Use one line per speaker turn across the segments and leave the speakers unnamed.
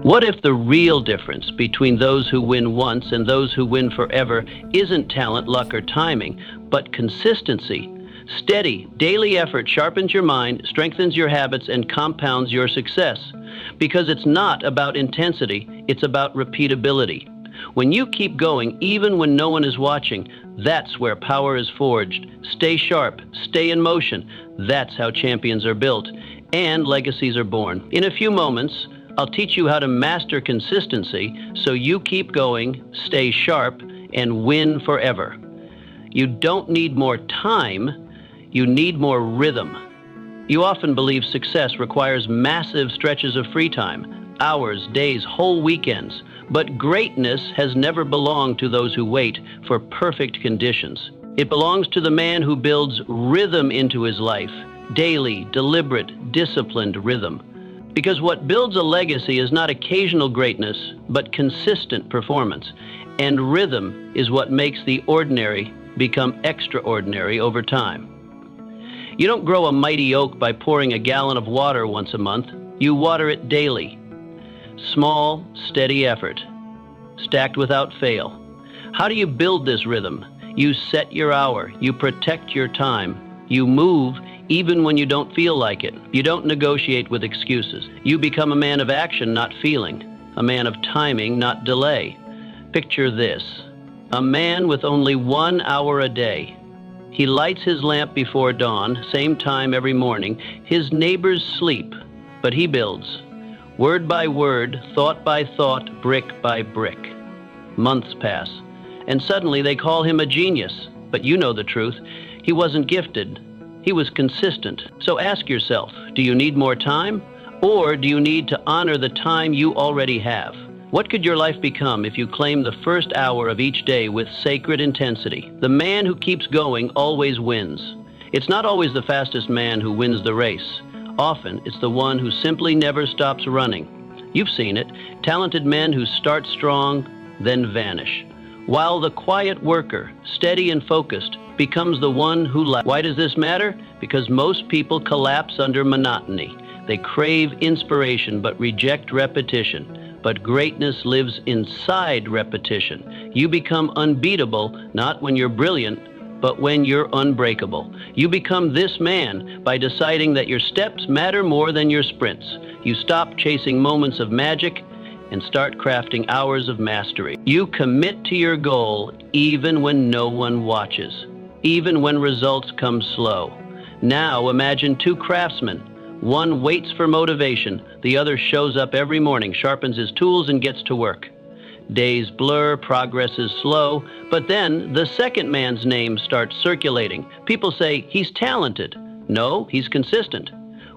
What if the real difference between those who win once and those who win forever isn't talent, luck, or timing, but consistency? Steady, daily effort sharpens your mind, strengthens your habits, and compounds your success. Because it's not about intensity, it's about repeatability. When you keep going, even when no one is watching, that's where power is forged. Stay sharp, stay in motion. That's how champions are built, and legacies are born. In a few moments, I'll teach you how to master consistency so you keep going, stay sharp, and win forever. You don't need more time, you need more rhythm. You often believe success requires massive stretches of free time, hours, days, whole weekends. But greatness has never belonged to those who wait for perfect conditions. It belongs to the man who builds rhythm into his life, daily, deliberate, disciplined rhythm. Because what builds a legacy is not occasional greatness, but consistent performance. And rhythm is what makes the ordinary become extraordinary over time. You don't grow a mighty oak by pouring a gallon of water once a month. You water it daily. Small, steady effort, stacked without fail. How do you build this rhythm? You set your hour. You protect your time. You move even when you don't feel like it. You don't negotiate with excuses. You become a man of action, not feeling. A man of timing, not delay. Picture this. A man with only 1 hour a day. He lights his lamp before dawn, same time every morning. His neighbors sleep, but he builds. Word by word, thought by thought, brick by brick. Months pass, and suddenly they call him a genius. But you know the truth. He wasn't gifted. He was consistent. So ask yourself, do you need more time? Or do you need to honor the time you already have? What could your life become if you claim the first hour of each day with sacred intensity? The man who keeps going always wins. It's not always the fastest man who wins the race. Often, it's the one who simply never stops running. You've seen it, talented men who start strong, then vanish. While the quiet worker, steady and focused, becomes the one who lasts. Why does this matter? Because most people collapse under monotony. They crave inspiration but reject repetition. But greatness lives inside repetition. You become unbeatable, not when you're brilliant, but when you're unbreakable. You become this man by deciding that your steps matter more than your sprints. You stop chasing moments of magic and start crafting hours of mastery. You commit to your goal even when no one watches, even when results come slow. Now imagine two craftsmen. One waits for motivation, the other shows up every morning, sharpens his tools, and gets to work. Days blur, progress is slow, but then the second man's name starts circulating. People say, he's talented. No, he's consistent.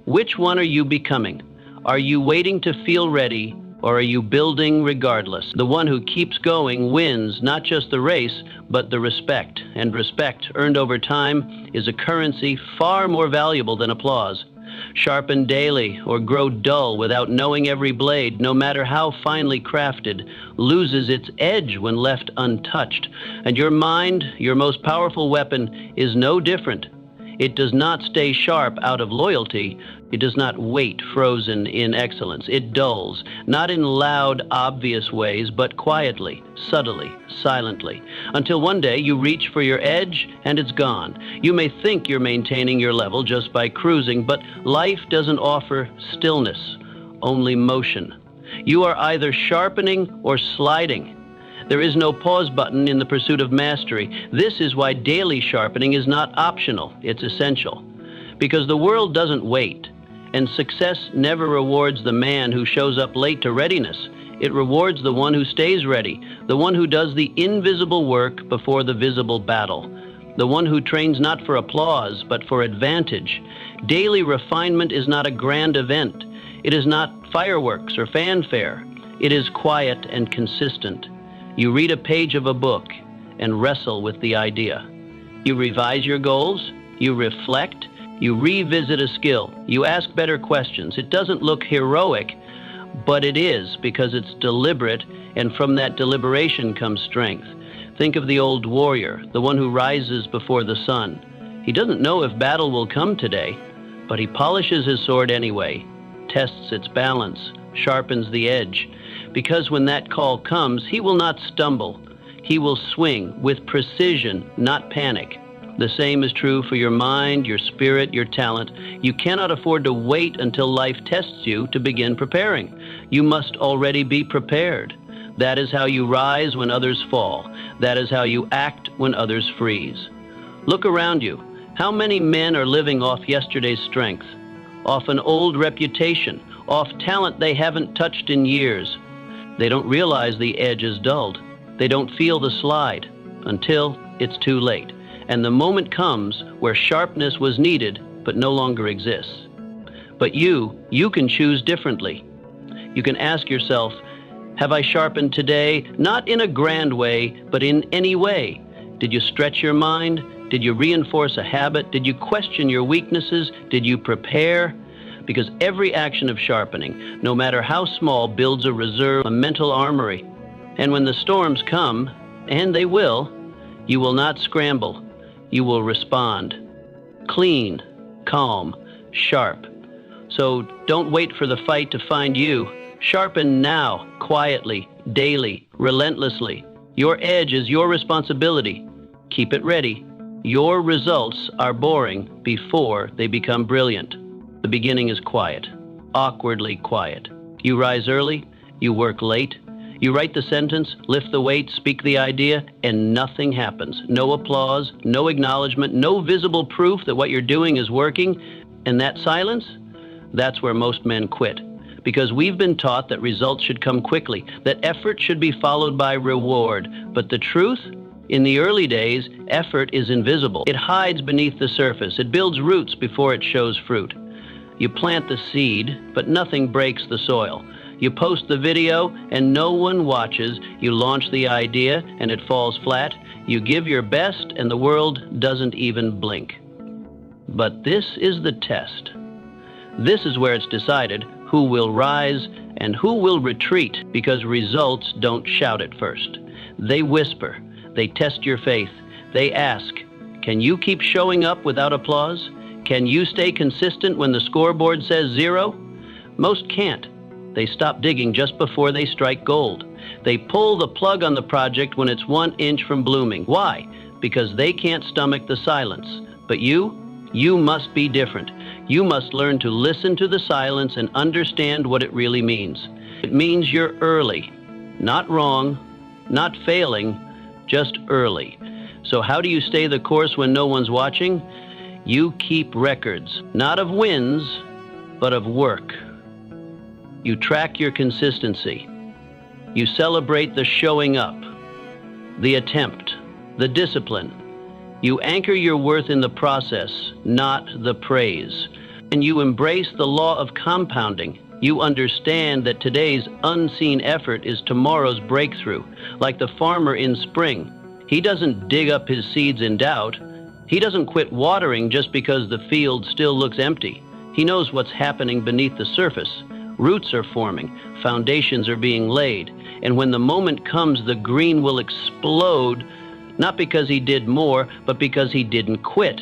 Which one are you becoming? Are you waiting to feel ready, or are you building regardless? The one who keeps going wins not just the race, but the respect. And respect, earned over time, is a currency far more valuable than applause. Sharpen daily or grow dull without knowing every blade, no matter how finely crafted, loses its edge when left untouched. And your mind, your most powerful weapon, is no different. It does not stay sharp out of loyalty. It does not wait frozen in excellence. It dulls, not in loud, obvious ways, but quietly, subtly, silently, until one day you reach for your edge and it's gone. You may think you're maintaining your level just by cruising, but life doesn't offer stillness, only motion. You are either sharpening or sliding. There is no pause button in the pursuit of mastery. This is why daily sharpening is not optional, it's essential. Because the world doesn't wait, and success never rewards the man who shows up late to readiness. It rewards the one who stays ready, the one who does the invisible work before the visible battle, the one who trains not for applause, but for advantage. Daily refinement is not a grand event. It is not fireworks or fanfare. It is quiet and consistent. You read a page of a book and wrestle with the idea. You revise your goals, you reflect, you revisit a skill, you ask better questions. It doesn't look heroic, but it is, because it's deliberate, and from that deliberation comes strength. Think of the old warrior, the one who rises before the sun. He doesn't know if battle will come today, but he polishes his sword anyway, tests its balance, sharpens the edge. Because when that call comes, he will not stumble. He will swing with precision, not panic. The same is true for your mind, your spirit, your talent. You cannot afford to wait until life tests you to begin preparing. You must already be prepared. That is how you rise when others fall. That is how you act when others freeze. Look around you. How many men are living off yesterday's strength, off an old reputation, off talent they haven't touched in years? They don't realize the edge is dulled. They don't feel the slide until it's too late. And the moment comes where sharpness was needed but no longer exists. But you can choose differently. You can ask yourself, have I sharpened today? Not in a grand way, but in any way. Did you stretch your mind? Did you reinforce a habit? Did you question your weaknesses? Did you prepare? Because every action of sharpening, no matter how small, builds a reserve, a mental armory. And when the storms come, and they will, you will not scramble. You will respond. Clean, calm, sharp. So don't wait for the fight to find you. Sharpen now, quietly, daily, relentlessly. Your edge is your responsibility. Keep it ready. Your results are boring before they become brilliant. The beginning is quiet, awkwardly quiet. You rise early, you work late, you write the sentence, lift the weight, speak the idea, and nothing happens. No applause, no acknowledgement, no visible proof that what you're doing is working. And that silence, that's where most men quit. Because we've been taught that results should come quickly, that effort should be followed by reward. But the truth? In the early days, effort is invisible. It hides beneath the surface. It builds roots before it shows fruit. You plant the seed, but nothing breaks the soil. You post the video, and no one watches. You launch the idea, and it falls flat. You give your best, and the world doesn't even blink. But this is the test. This is where it's decided who will rise and who will retreat, because results don't shout at first. They whisper. They test your faith. They ask, can you keep showing up without applause? Can you stay consistent when the scoreboard says 0? Most can't. They stop digging just before they strike gold. They pull the plug on the project when it's 1 inch from blooming. Why? Because they can't stomach the silence. But you must be different. You must learn to listen to the silence and understand what it really means. It means you're early, not wrong, not failing, just early. So how do you stay the course when no one's watching? You keep records, not of wins, but of work. You track your consistency. You celebrate the showing up, the attempt, the discipline. You anchor your worth in the process, not the praise. And you embrace the law of compounding. You understand that today's unseen effort is tomorrow's breakthrough. Like the farmer in spring, he doesn't dig up his seeds in doubt. He doesn't quit watering just because the field still looks empty. He knows what's happening beneath the surface. Roots are forming, foundations are being laid, and when the moment comes, the green will explode, not because he did more, but because he didn't quit.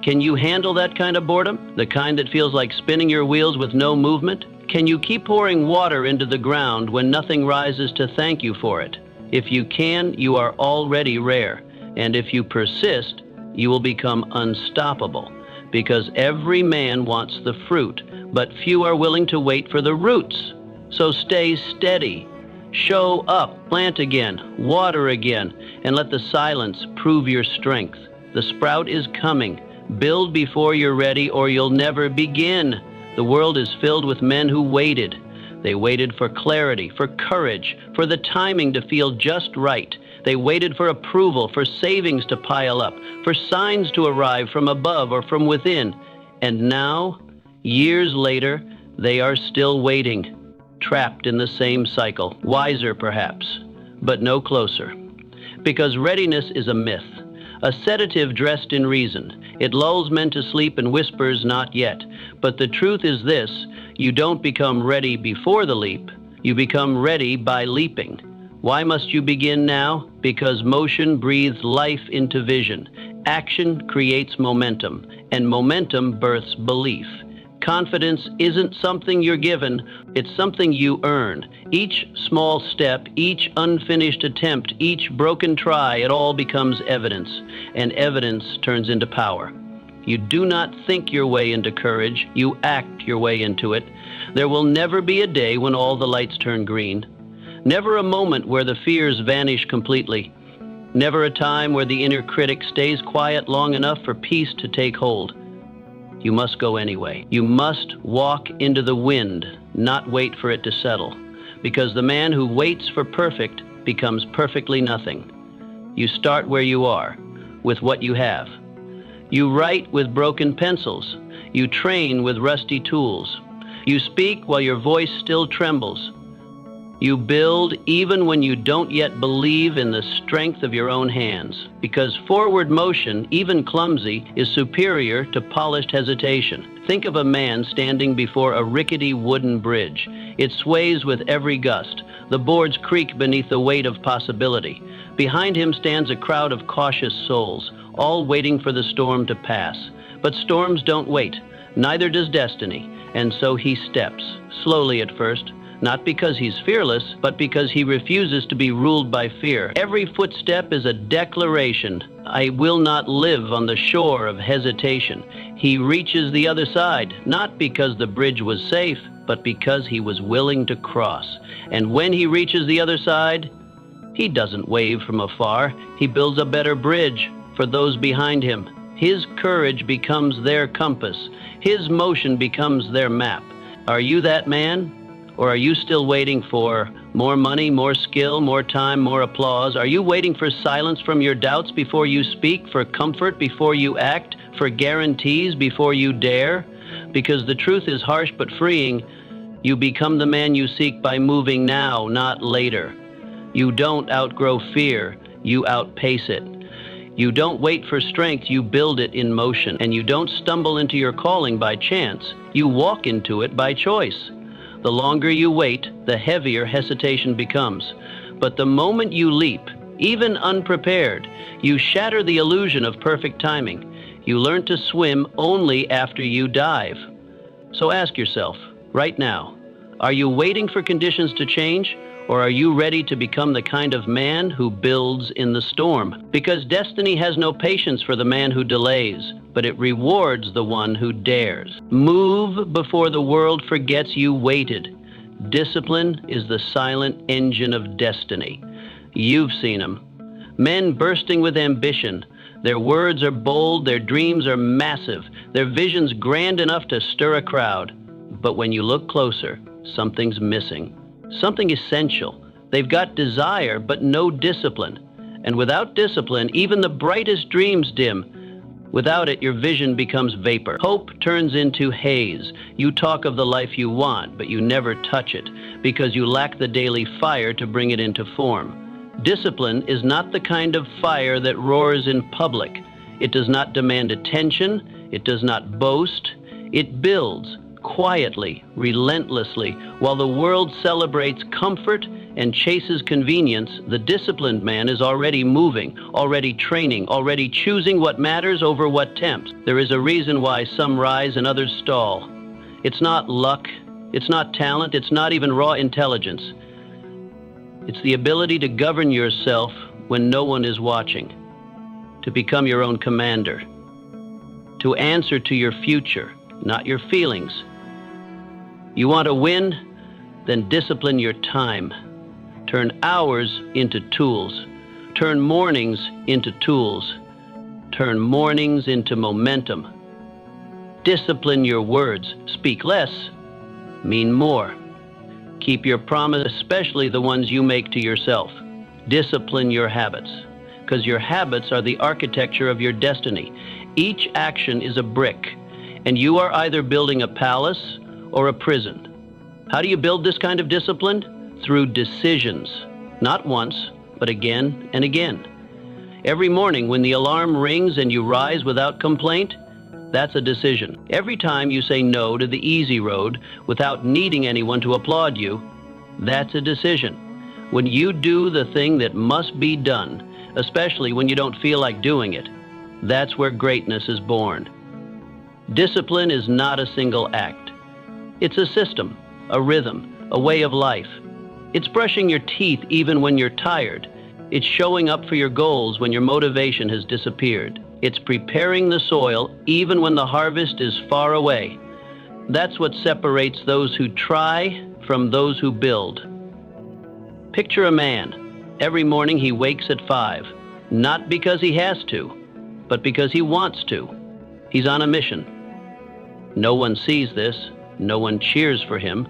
Can you handle that kind of boredom? The kind that feels like spinning your wheels with no movement? Can you keep pouring water into the ground when nothing rises to thank you for it? If you can, you are already rare, and if you persist, you will become unstoppable, because every man wants the fruit, but few are willing to wait for the roots. So stay steady. Show up, plant again, water again, and let the silence prove your strength. The sprout is coming. Build before you're ready, or you'll never begin. The world is filled with men who waited. They waited for clarity, for courage, for the timing to feel just right. They waited for approval, for savings to pile up, for signs to arrive from above or from within. And now, years later, they are still waiting, trapped in the same cycle, wiser perhaps, but no closer. Because readiness is a myth, a sedative dressed in reason. It lulls men to sleep and whispers, not yet. But the truth is this, you don't become ready before the leap, you become ready by leaping. Why must you begin now? Because motion breathes life into vision. Action creates momentum, and momentum births belief. Confidence isn't something you're given, it's something you earn. Each small step, each unfinished attempt, each broken try, it all becomes evidence, and evidence turns into power. You do not think your way into courage, you act your way into it. There will never be a day when all the lights turn green. Never a moment where the fears vanish completely. Never a time where the inner critic stays quiet long enough for peace to take hold. You must go anyway. You must walk into the wind, not wait for it to settle. Because the man who waits for perfect becomes perfectly nothing. You start where you are, with what you have. You write with broken pencils. You train with rusty tools. You speak while your voice still trembles. You build even when you don't yet believe in the strength of your own hands, because forward motion, even clumsy, is superior to polished hesitation. Think of a man standing before a rickety wooden bridge. It sways with every gust. The boards creak beneath the weight of possibility. Behind him stands a crowd of cautious souls, all waiting for the storm to pass. But storms don't wait, neither does destiny, and so he steps, slowly at first, not because he's fearless, but because he refuses to be ruled by fear. Every footstep is a declaration. I will not live on the shore of hesitation. He reaches the other side, not because the bridge was safe, but because he was willing to cross. And when he reaches the other side, he doesn't wave from afar. He builds a better bridge for those behind him. His courage becomes their compass. His motion becomes their map. Are you that man? Or are you still waiting for more money, more skill, more time, more applause? Are you waiting for silence from your doubts before you speak, for comfort before you act, for guarantees before you dare? Because the truth is harsh but freeing. You become the man you seek by moving now, not later. You don't outgrow fear, you outpace it. You don't wait for strength, you build it in motion. And you don't stumble into your calling by chance, you walk into it by choice. The longer you wait, the heavier hesitation becomes. But the moment you leap, even unprepared, you shatter the illusion of perfect timing. You learn to swim only after you dive. So ask yourself, right now, are you waiting for conditions to change? Or are you ready to become the kind of man who builds in the storm? Because destiny has no patience for the man who delays, but it rewards the one who dares. Move before the world forgets you waited. Discipline is the silent engine of destiny. You've seen them. Men bursting with ambition. Their words are bold, their dreams are massive, their visions grand enough to stir a crowd. But when you look closer, something's missing. Something essential. They've got desire, but no discipline. And without discipline, even the brightest dreams dim. Without it, your vision becomes vapor. Hope turns into haze. You talk of the life you want, but you never touch it, because you lack the daily fire to bring it into form. Discipline is not the kind of fire that roars in public. It does not demand attention. It does not boast. It builds. Quietly, relentlessly, while the world celebrates comfort and chases convenience, the disciplined man is already moving, already training, already choosing what matters over what tempts. There is a reason why some rise and others stall. It's not luck, it's not talent, it's not even raw intelligence. It's the ability to govern yourself when no one is watching, to become your own commander, to answer to your future, not your feelings. You want to win? Then discipline your time. Turn hours into tools. Turn mornings into tools. Turn mornings into momentum. Discipline your words. Speak less. Mean more. Keep your promise, especially the ones you make to yourself. Discipline your habits, because your habits are the architecture of your destiny. Each action is a brick, and you are either building a palace or a prison. How do you build this kind of discipline? Through decisions. Not once, but again and again. Every morning when the alarm rings and you rise without complaint, that's a decision. Every time you say no to the easy road without needing anyone to applaud you, that's a decision. When you do the thing that must be done, especially when you don't feel like doing it, that's where greatness is born. Discipline is not a single act. It's a system, a rhythm, a way of life. It's brushing your teeth even when you're tired. It's showing up for your goals when your motivation has disappeared. It's preparing the soil even when the harvest is far away. That's what separates those who try from those who build. Picture a man. Every morning he wakes at 5, not because he has to, but because he wants to. He's on a mission. No one sees this. No one cheers for him.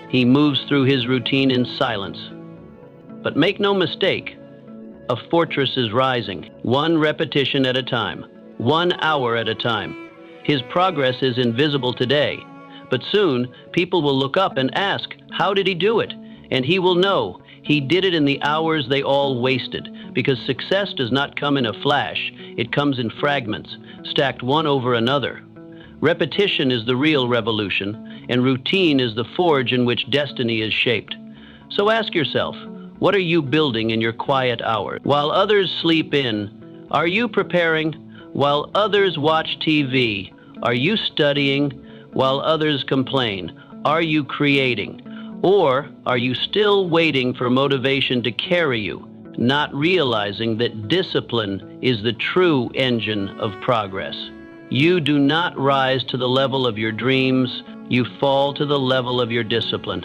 He moves through his routine in silence. But make no mistake, a fortress is rising, one repetition at a time, 1 hour at a time. His progress is invisible today, but soon people will look up and ask, how did he do it? And he will know he did it in the hours they all wasted, because success does not come in a flash. It comes in fragments, stacked one over another. Repetition is the real revolution, and routine is the forge in which destiny is shaped. So ask yourself, what are you building in your quiet hours? While others sleep in, are you preparing? While others watch TV, are you studying? While others complain, are you creating? Or are you still waiting for motivation to carry you, not realizing that discipline is the true engine of progress? You do not rise to the level of your dreams, you fall to the level of your discipline.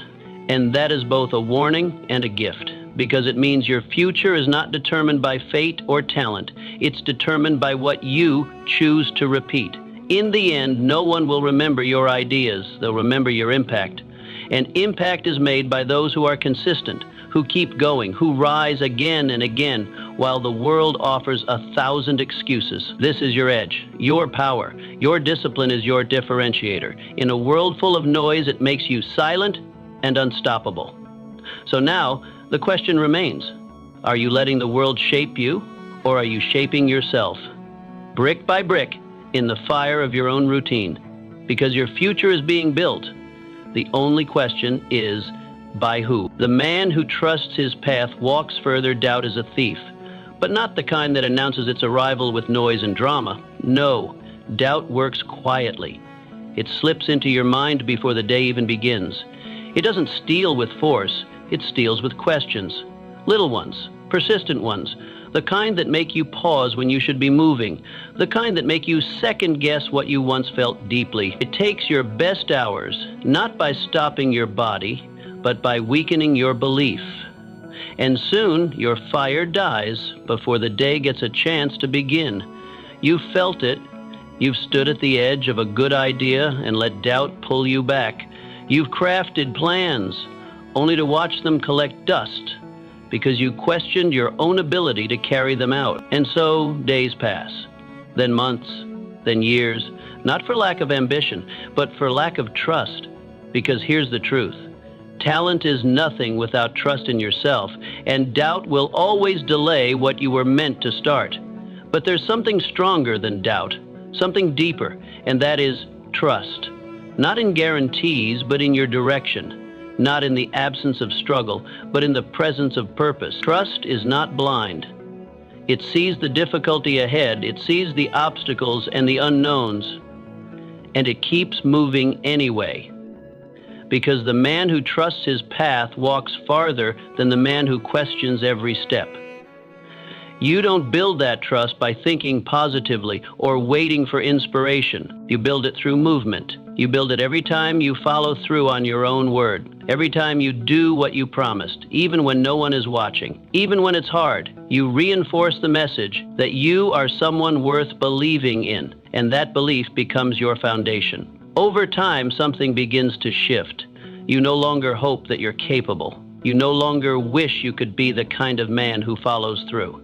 And that is both a warning and a gift, because it means your future is not determined by fate or talent. It's determined by what you choose to repeat. In the end, no one will remember your ideas. They'll remember your impact. And impact is made by those who are consistent, who keep going, who rise again and again, while the world offers 1,000 excuses. This is your edge, your power. Your discipline is your differentiator. In a world full of noise, it makes you silent and unstoppable. So now, the question remains, are you letting the world shape you, or are you shaping yourself? Brick by brick, in the fire of your own routine. Because your future is being built. The only question is, by who? The man who trusts his path walks further doubt is a thief, but not the kind that announces its arrival with noise and drama. No, doubt works quietly. It slips into your mind before the day even begins. It doesn't steal with force, it steals with questions. Little ones, persistent ones, the kind that make you pause when you should be moving, the kind that make you second-guess what you once felt deeply. It takes your best hours, not by stopping your body, but by weakening your belief. And soon your fire dies before the day gets a chance to begin. You've felt it. You've stood at the edge of a good idea and let doubt pull you back. You've crafted plans only to watch them collect dust because you questioned your own ability to carry them out. And so days pass, then months, then years, not for lack of ambition, but for lack of trust. Because here's the truth. Talent is nothing without trust in yourself, and doubt will always delay what you were meant to start. But there's something stronger than doubt, something deeper, and that is trust. Not in guarantees, but in your direction. Not in the absence of struggle, but in the presence of purpose. Trust is not blind. It sees the difficulty ahead, it sees the obstacles and the unknowns, and it keeps moving anyway. Because the man who trusts his path walks farther than the man who questions every step. You don't build that trust by thinking positively or waiting for inspiration. You build it through movement. You build it every time you follow through on your own word. Every time you do what you promised, even when no one is watching. Even when it's hard, you reinforce the message that you are someone worth believing in, and that belief becomes your foundation. Over time, something begins to shift. You no longer hope that you're capable. You no longer wish you could be the kind of man who follows through.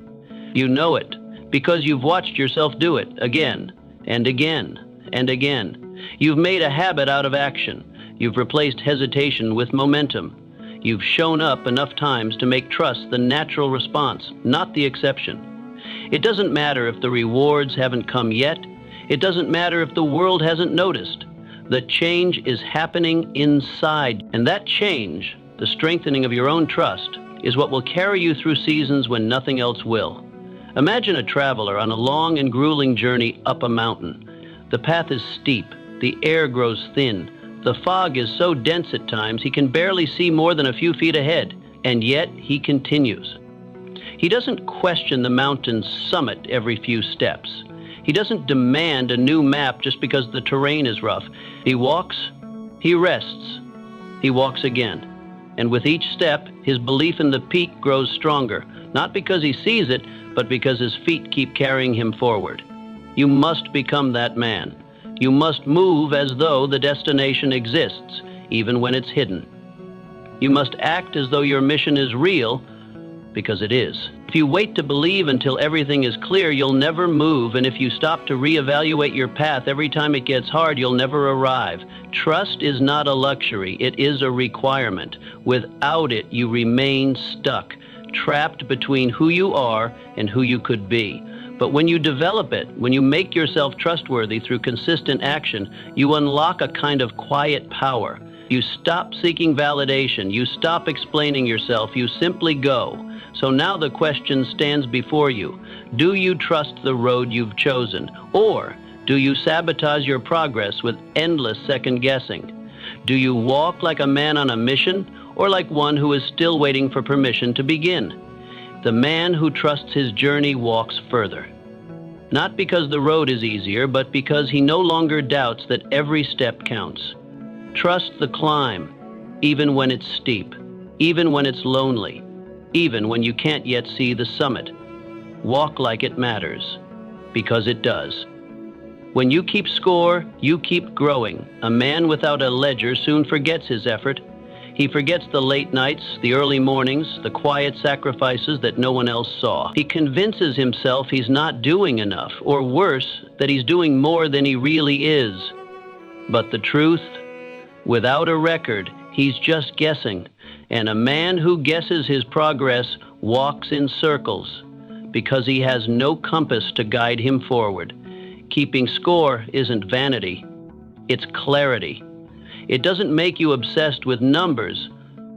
You know it because you've watched yourself do it again and again and again. You've made a habit out of action. You've replaced hesitation with momentum. You've shown up enough times to make trust the natural response, not the exception. It doesn't matter if the rewards haven't come yet. It doesn't matter if the world hasn't noticed. The change is happening inside, and that change, the strengthening of your own trust, is what will carry you through seasons when nothing else will. Imagine a traveler on a long and grueling journey up a mountain. The path is steep. The air grows thin. The fog is so dense at times he can barely see more than a few feet ahead, and yet he continues. He doesn't question the mountain's summit every few steps. He doesn't demand a new map just because the terrain is rough. He walks, he rests, he walks again. And with each step, his belief in the peak grows stronger, not because he sees it, but because his feet keep carrying him forward. You must become that man. You must move as though the destination exists, even when it's hidden. You must act as though your mission is real, because it is. If you wait to believe until everything is clear, you'll never move, and if you stop to reevaluate your path every time it gets hard, you'll never arrive. Trust is not a luxury, it is a requirement. Without it, you remain stuck, trapped between who you are and who you could be. But when you develop it, when you make yourself trustworthy through consistent action, you unlock a kind of quiet power. You stop seeking validation, you stop explaining yourself, you simply go. So now the question stands before you. Do you trust the road you've chosen? Or do you sabotage your progress with endless second guessing? Do you walk like a man on a mission, or like one who is still waiting for permission to begin? The man who trusts his journey walks further. Not because the road is easier, but because he no longer doubts that every step counts. Trust the climb, even when it's steep, even when it's lonely, even when you can't yet see the summit. Walk like it matters, because it does. When you keep score, you keep growing. A man without a ledger soon forgets his effort. He forgets the late nights, the early mornings, the quiet sacrifices that no one else saw. He convinces himself he's not doing enough, or worse, that he's doing more than he really is. But the truth, without a record, he's just guessing. And a man who guesses his progress walks in circles because he has no compass to guide him forward. Keeping score isn't vanity, it's clarity. It doesn't make you obsessed with numbers,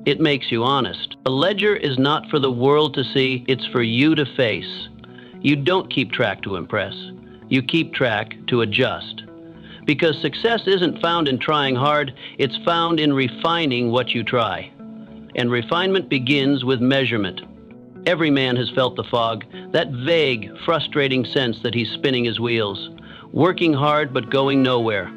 it makes you honest. A ledger is not for the world to see, it's for you to face. You don't keep track to impress, you keep track to adjust. Because success isn't found in trying hard, it's found in refining what you try. And refinement begins with measurement. Every man has felt the fog, that vague, frustrating sense that he's spinning his wheels, working hard but going nowhere.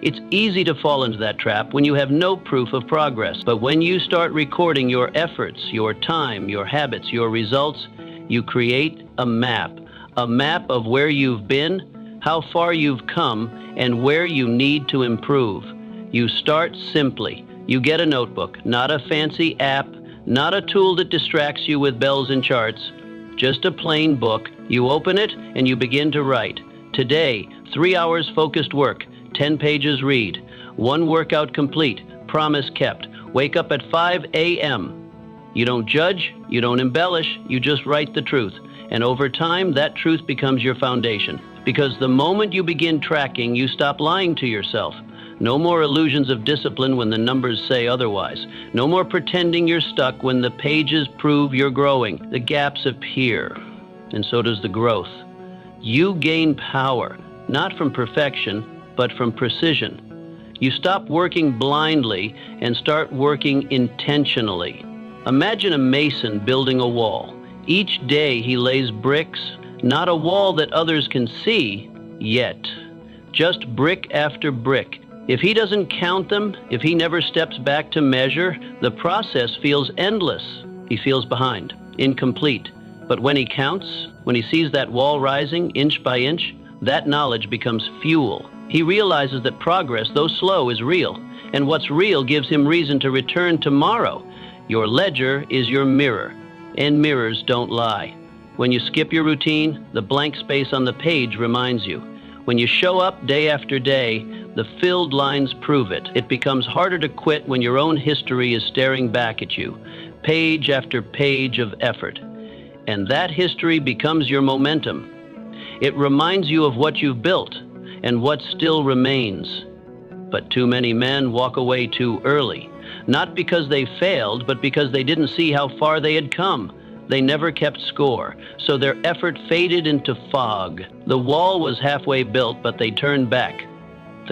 It's easy to fall into that trap when you have no proof of progress. But when you start recording your efforts, your time, your habits, your results, you create a map of where you've been, how far you've come, and where you need to improve. You start simply. You get a notebook, not a fancy app, not a tool that distracts you with bells and charts, just a plain book. You open it and you begin to write. Today, 3 hours focused work, 10 pages read, 1 workout complete, promise kept, wake up at 5 a.m. You don't judge, you don't embellish, you just write the truth. And over time, that truth becomes your foundation. Because the moment you begin tracking, you stop lying to yourself. No more illusions of discipline when the numbers say otherwise. No more pretending you're stuck when the pages prove you're growing. The gaps appear, and so does the growth. You gain power, not from perfection, but from precision. You stop working blindly and start working intentionally. Imagine a mason building a wall. Each day he lays bricks, not a wall that others can see yet, just brick after brick. If he doesn't count them, if he never steps back to measure, the process feels endless. He feels behind, incomplete. But when he counts, when he sees that wall rising inch by inch, that knowledge becomes fuel. He realizes that progress, though slow, is real, and what's real gives him reason to return tomorrow. Your ledger is your mirror, and mirrors don't lie. When you skip your routine, the blank space on the page reminds you. When you show up day after day, the filled lines prove it. It becomes harder to quit when your own history is staring back at you, page after page of effort. And that history becomes your momentum. It reminds you of what you've built and what still remains. But too many men walk away too early, not because they failed, but because they didn't see how far they had come. They never kept score, so their effort faded into fog. The wall was halfway built, but they turned back.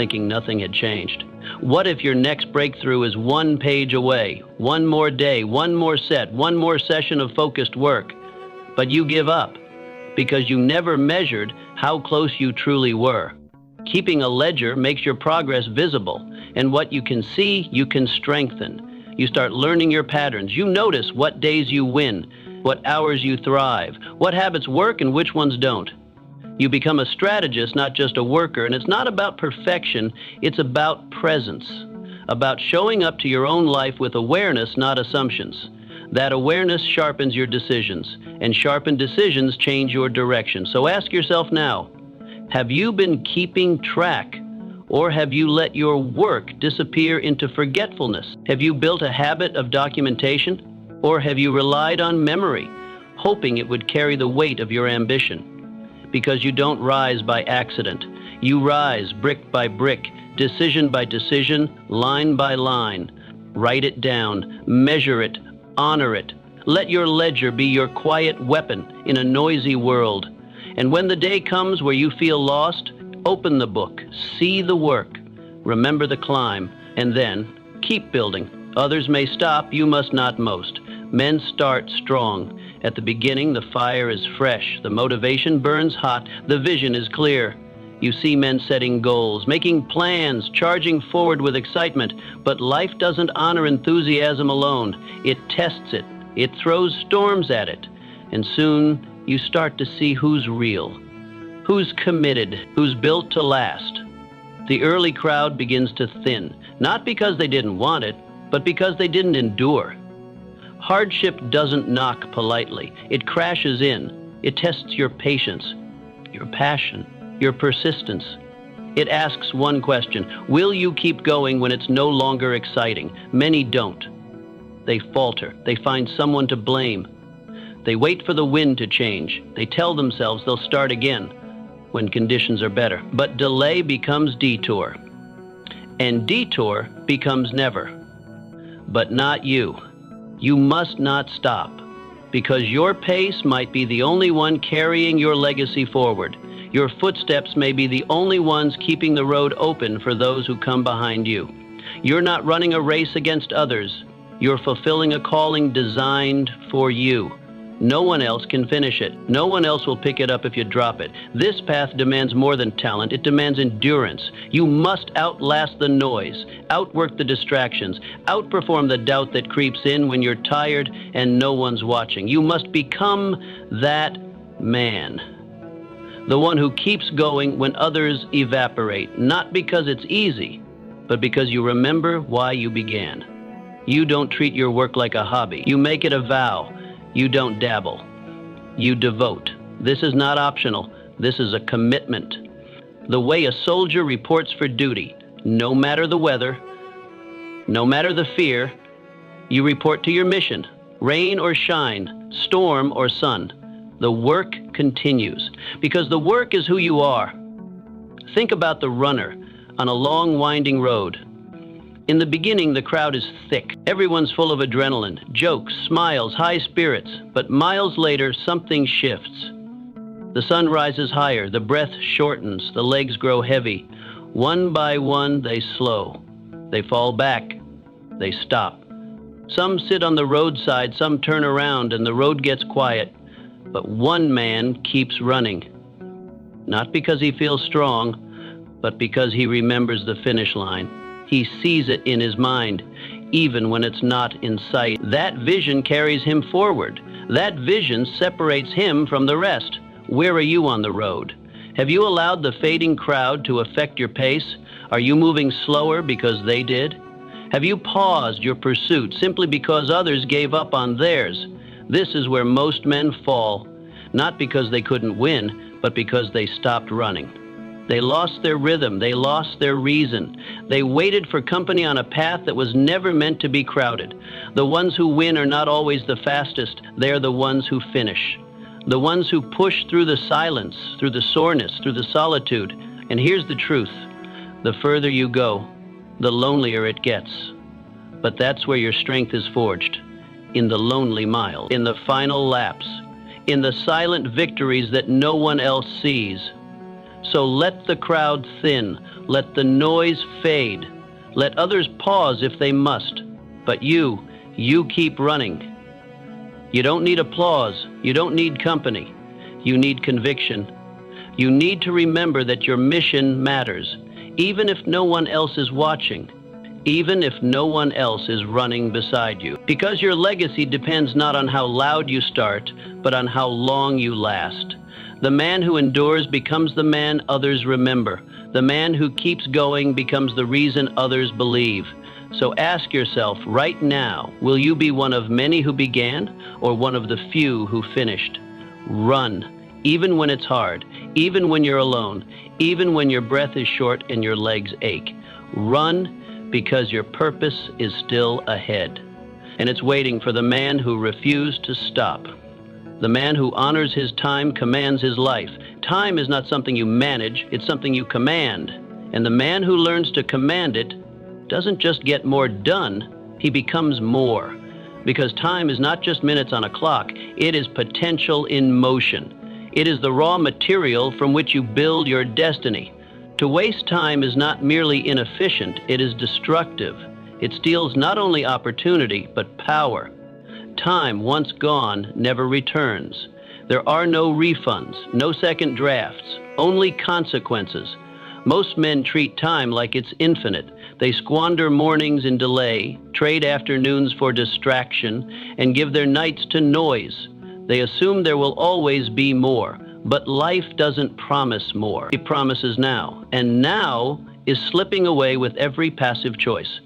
thinking nothing had changed? What if your next breakthrough is 1 page away, 1 more day, 1 more set, 1 more session of focused work, but you give up because you never measured how close you truly were? Keeping a ledger makes your progress visible, and what you can see, you can strengthen. You start learning your patterns. You notice what days you win, what hours you thrive, what habits work and which ones don't. You become a strategist, not just a worker, and it's not about perfection, it's about presence, about showing up to your own life with awareness, not assumptions. That awareness sharpens your decisions, and sharpened decisions change your direction. So ask yourself now, have you been keeping track, or have you let your work disappear into forgetfulness? Have you built a habit of documentation, or have you relied on memory, hoping it would carry the weight of your ambition? Because you don't rise by accident. You rise brick by brick, decision by decision, line by line. Write it down, measure it, honor it. Let your ledger be your quiet weapon in a noisy world. And when the day comes where you feel lost, open the book, see the work, remember the climb, and then keep building. Others may stop, you must not most. Men start strong. At the beginning, the fire is fresh, the motivation burns hot, the vision is clear. You see men setting goals, making plans, charging forward with excitement, but life doesn't honor enthusiasm alone. It tests it, it throws storms at it, and soon you start to see who's real, who's committed, who's built to last. The early crowd begins to thin, not because they didn't want it, but because they didn't endure. Hardship doesn't knock politely. It crashes in. It tests your patience, your passion, your persistence. It asks one question: will you keep going when it's no longer exciting? Many don't. They falter. They find someone to blame. They wait for the wind to change. They tell themselves they'll start again when conditions are better. But delay becomes detour, and detour becomes never. But not you. You must not stop, because your pace might be the only one carrying your legacy forward. Your footsteps may be the only ones keeping the road open for those who come behind you. You're not running a race against others. You're fulfilling a calling designed for you. No one else can finish it. No one else will pick it up if you drop it. This path demands more than talent. It demands endurance. You must outlast the noise, outwork the distractions, outperform the doubt that creeps in when you're tired and no one's watching. You must become that man, the one who keeps going when others evaporate, not because it's easy, but because you remember why you began. You don't treat your work like a hobby. You make it a vow. You don't dabble. You devote. This is not optional. This is a commitment. The way a soldier reports for duty, no matter the weather, no matter the fear, you report to your mission, rain or shine, storm or sun. The work continues, because the work is who you are. Think about the runner on a long, winding road. In the beginning, the crowd is thick. Everyone's full of adrenaline, jokes, smiles, high spirits. But miles later, something shifts. The sun rises higher, the breath shortens, the legs grow heavy. One by one, they slow. They fall back. They stop. Some sit on the roadside, some turn around, and the road gets quiet. But one man keeps running. Not because he feels strong, but because he remembers the finish line. He sees it in his mind, even when it's not in sight. That vision carries him forward. That vision separates him from the rest. Where are you on the road? Have you allowed the fading crowd to affect your pace? Are you moving slower because they did? Have you paused your pursuit simply because others gave up on theirs? This is where most men fall, not because they couldn't win, but because they stopped running. They lost their rhythm. They lost their reason. They waited for company on a path that was never meant to be crowded. The ones who win are not always the fastest. They are the ones who finish. The ones who push through the silence, through the soreness, through the solitude. And here's the truth. The further you go, the lonelier it gets. But that's where your strength is forged. In the lonely mile, in the final laps, in the silent victories that no one else sees. So let the crowd thin, let the noise fade, let others pause if they must, but you keep running. You don't need applause, you don't need company, you need conviction. You need to remember that your mission matters, even if no one else is watching, even if no one else is running beside you. Because your legacy depends not on how loud you start, but on how long you last. The man who endures becomes the man others remember. The man who keeps going becomes the reason others believe. So ask yourself right now, will you be one of many who began, or one of the few who finished? Run, even when it's hard, even when you're alone, even when your breath is short and your legs ache. Run because your purpose is still ahead. And it's waiting for the man who refused to stop. The man who honors his time commands his life. Time is not something you manage, it's something you command. And the man who learns to command it doesn't just get more done, he becomes more. Because time is not just minutes on a clock, it is potential in motion. It is the raw material from which you build your destiny. To waste time is not merely inefficient, it is destructive. It steals not only opportunity, but power. Time, once gone, never returns. There are no refunds, no second drafts, only consequences. Most men treat time like it's infinite. They squander mornings in delay, trade afternoons for distraction, and give their nights to noise. They assume there will always be more, but life doesn't promise more. It promises now, and now is slipping away with every passive choice.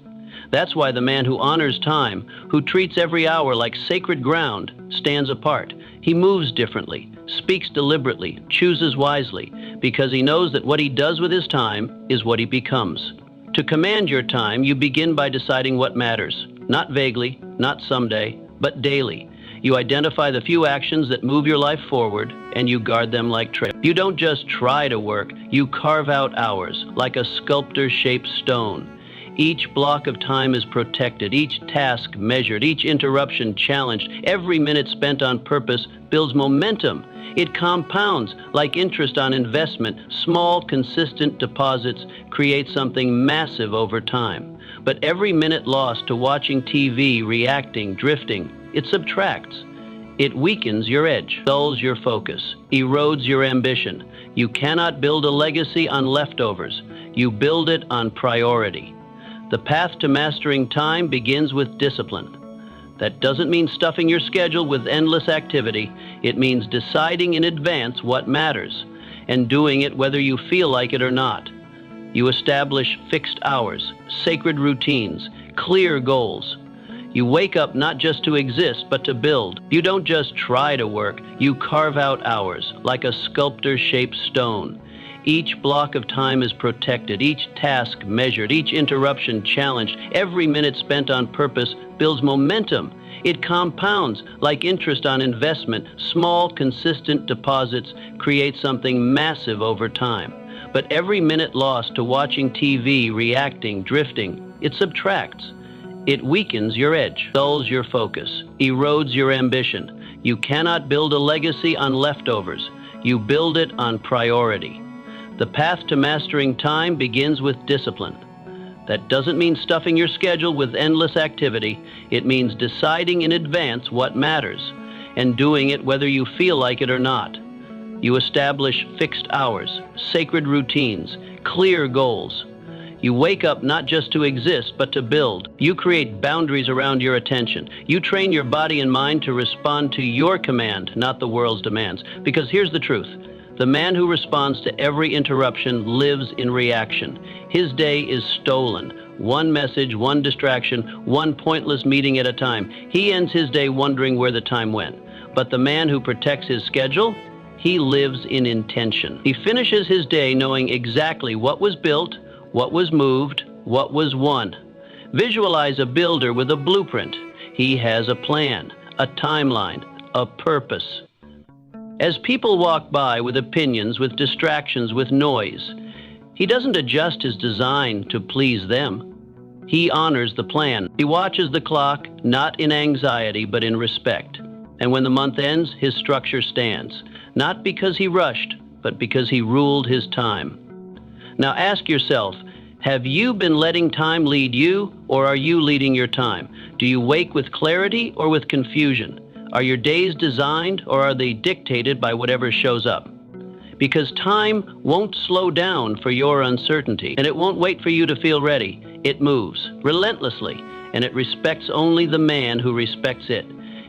That's why the man who honors time, who treats every hour like sacred ground, stands apart. He moves differently, speaks deliberately, chooses wisely, because he knows that what he does with his time is what he becomes. To command your time, you begin by deciding what matters, not vaguely, not someday, but daily. You identify the few actions that move your life forward, and you guard them like trails. You don't just try to work, you carve out hours, like a sculptor-shaped stone. Each block of time is protected, each task measured, each interruption challenged. Every minute spent on purpose builds momentum. It compounds like interest on investment. Small, consistent deposits create something massive over time. But every minute lost to watching TV, reacting, drifting, it subtracts. It weakens your edge, dulls your focus, erodes your ambition. You cannot build a legacy on leftovers. You build it on priority. The path to mastering time begins with discipline. That doesn't mean stuffing your schedule with endless activity. It means deciding in advance what matters and doing it whether you feel like it or not. You establish fixed hours, sacred routines, clear goals. You wake up not just to exist, but to build. You don't just try to work, you carve out hours like a sculptor-shaped stone. Each block of time is protected, each task measured, each interruption challenged. Every minute spent on purpose builds momentum. It compounds like interest on investment. Small, consistent deposits create something massive over time. But every minute lost to watching TV, reacting, drifting, it subtracts. It weakens your edge, dulls your focus, erodes your ambition. You cannot build a legacy on leftovers. You build it on priority. The path to mastering time begins with discipline. That doesn't mean stuffing your schedule with endless activity. It means deciding in advance what matters and doing it whether you feel like it or not. You establish fixed hours, sacred routines, clear goals. You wake up not just to exist, but to build. You create boundaries around your attention. You train your body and mind to respond to your command, not the world's demands. Because here's the truth. The man who responds to every interruption lives in reaction. His day is stolen. One message, one distraction, one pointless meeting at a time. He ends his day wondering where the time went. But the man who protects his schedule, he lives in intention. He finishes his day knowing exactly what was built, what was moved, what was won. Visualize a builder with a blueprint. He has a plan, a timeline, a purpose. As people walk by with opinions, with distractions, with noise, he doesn't adjust his design to please them. He honors the plan. He watches the clock, not in anxiety, but in respect. And when the month ends, his structure stands, not because he rushed, but because he ruled his time. Now ask yourself, have you been letting time lead you, or are you leading your time? Do you wake with clarity or with confusion? Are your days designed, or are they dictated by whatever shows up? Because time won't slow down for your uncertainty, and it won't wait for you to feel ready. It moves relentlessly, and it respects only the man who respects it.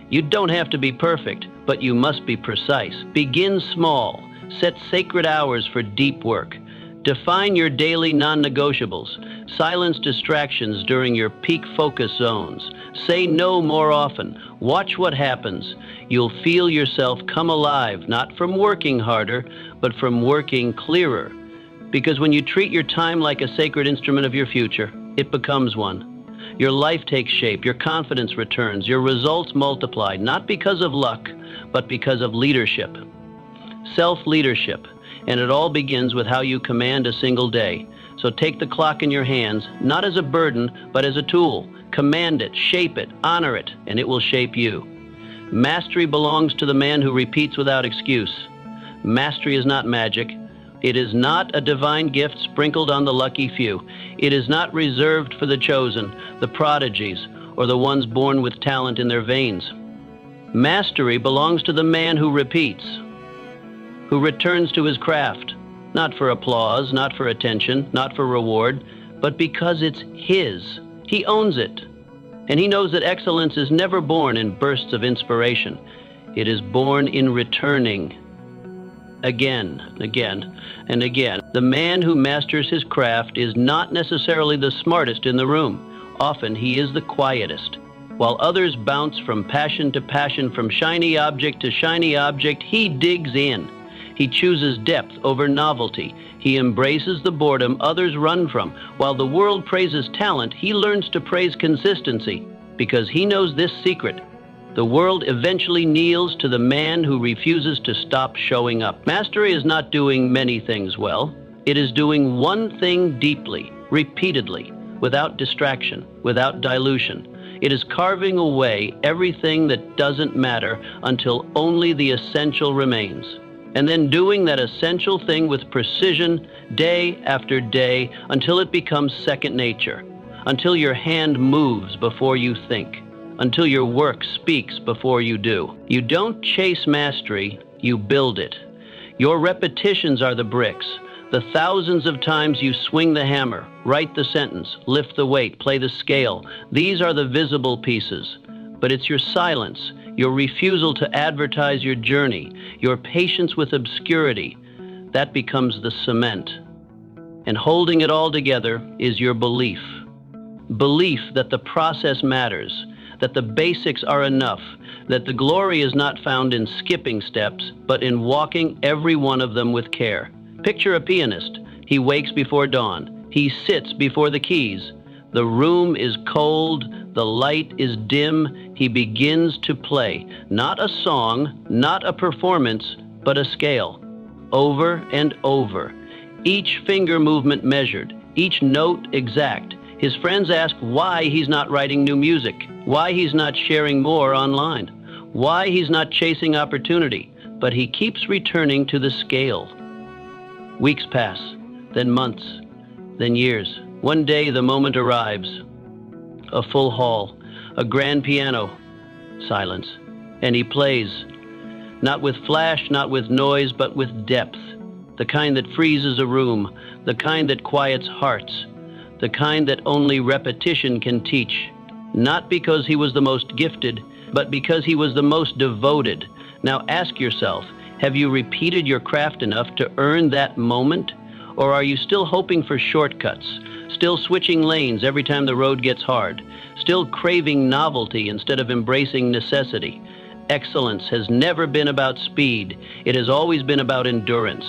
You don't have to be perfect, but you must be precise. Begin small. Set sacred hours for deep work. Define your daily non-negotiables. Silence distractions during your peak focus zones. Say no more often. Watch what happens. You'll feel yourself come alive, not from working harder, but from working clearer. Because when you treat your time like a sacred instrument of your future, it becomes one. Your life takes shape, your confidence returns, your results multiply, not because of luck, but because of leadership. Self-leadership. And it all begins with how you command a single day. So take the clock in your hands, not as a burden, but as a tool. Command it, shape it, honor it, and it will shape you. Mastery belongs to the man who repeats without excuse. Mastery is not magic. It is not a divine gift sprinkled on the lucky few. It is not reserved for the chosen, the prodigies, or the ones born with talent in their veins. Mastery belongs to the man who repeats, who returns to his craft, not for applause, not for attention, not for reward, but because it's his. He owns it. And he knows that excellence is never born in bursts of inspiration. It is born in returning again, again, and again. The man who masters his craft is not necessarily the smartest in the room. Often he is the quietest. While others bounce from passion to passion, from shiny object to shiny object, he digs in. He chooses depth over novelty. He embraces the boredom others run from. While the world praises talent, he learns to praise consistency, because he knows this secret. The world eventually kneels to the man who refuses to stop showing up. Mastery is not doing many things well. It is doing one thing deeply, repeatedly, without distraction, without dilution. It is carving away everything that doesn't matter until only the essential remains. And then doing that essential thing with precision day after day until it becomes second nature, until your hand moves before you think, until your work speaks before you do. You don't chase mastery, you build it. Your repetitions are the bricks, the thousands of times you swing the hammer, write the sentence, lift the weight, play the scale. These are the visible pieces. But it's your silence, your refusal to advertise your journey, your patience with obscurity, that becomes the cement. And holding it all together is your belief. Belief that the process matters, that the basics are enough, that the glory is not found in skipping steps, but in walking every one of them with care. Picture a pianist. He wakes before dawn. He sits before the keys. The room is cold, the light is dim. He begins to play, not a song, not a performance, but a scale, over and over. Each finger movement measured, each note exact. His friends ask why he's not writing new music, why he's not sharing more online, why he's not chasing opportunity, but he keeps returning to the scale. Weeks pass, then months, then years. One day the moment arrives. A full hall, a grand piano, silence. And he plays, not with flash, not with noise, but with depth. The kind that freezes a room, the kind that quiets hearts, the kind that only repetition can teach. Not because he was the most gifted, but because he was the most devoted. Now ask yourself, have you repeated your craft enough to earn that moment? Or are you still hoping for shortcuts? Still switching lanes every time the road gets hard, still craving novelty instead of embracing necessity. Excellence has never been about speed. It has always been about endurance.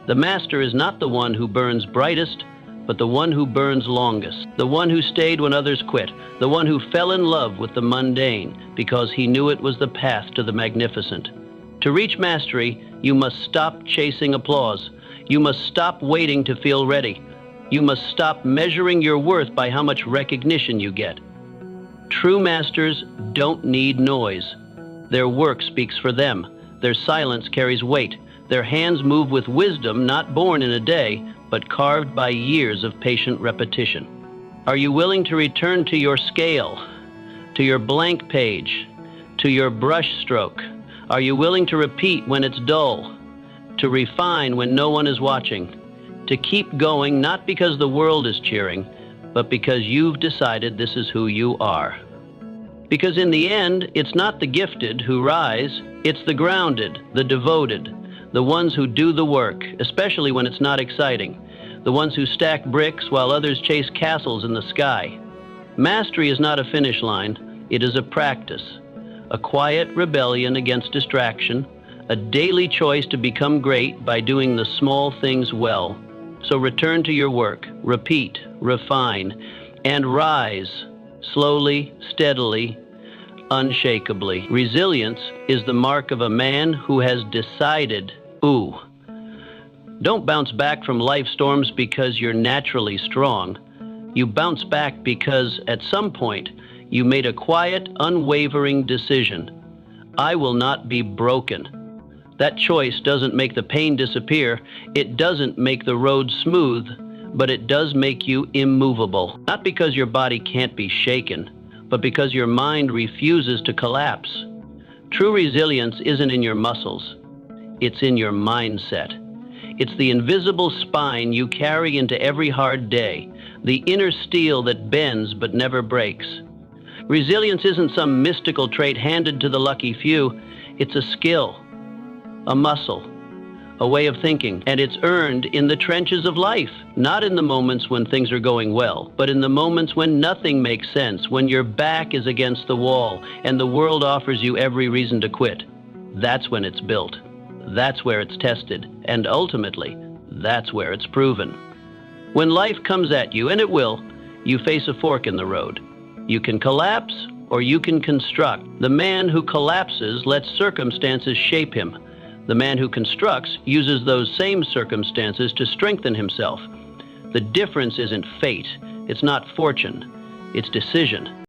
The master is not the one who burns brightest, but the one who burns longest, the one who stayed when others quit, the one who fell in love with the mundane because he knew it was the path to the magnificent. To reach mastery, you must stop chasing applause. You must stop waiting to feel ready. You must stop measuring your worth by how much recognition you get. True masters don't need noise. Their work speaks for them. Their silence carries weight. Their hands move with wisdom not born in a day, but carved by years of patient repetition. Are you willing to return to your scale, to your blank page, to your brush stroke? Are you willing to repeat when it's dull, to refine when no one is watching, to keep going not because the world is cheering, but because you've decided this is who you are? Because in the end, it's not the gifted who rise, it's the grounded, the devoted, the ones who do the work, especially when it's not exciting, the ones who stack bricks while others chase castles in the sky. Mastery is not a finish line, it is a practice, a quiet rebellion against distraction, a daily choice to become great by doing the small things well. So return to your work, repeat, refine, and rise, slowly, steadily, unshakably. Resilience is the mark of a man who has decided, ooh. Don't bounce back from life storms because you're naturally strong. You bounce back because at some point you made a quiet, unwavering decision. I will not be broken. That choice doesn't make the pain disappear. It doesn't make the road smooth, but it does make you immovable. Not because your body can't be shaken, but because your mind refuses to collapse. True resilience isn't in your muscles. It's in your mindset. It's the invisible spine you carry into every hard day, the inner steel that bends but never breaks. Resilience isn't some mystical trait handed to the lucky few. It's a skill, a muscle, a way of thinking, and it's earned in the trenches of life, not in the moments when things are going well, but in the moments when nothing makes sense, when your back is against the wall and the world offers you every reason to quit. That's when it's built. That's where it's tested, and ultimately, that's where it's proven. When life comes at you, and it will, you face a fork in the road. You can collapse, or you can construct. The man who collapses lets circumstances shape him. The man who constructs uses those same circumstances to strengthen himself. The difference isn't fate, it's not fortune, it's decision.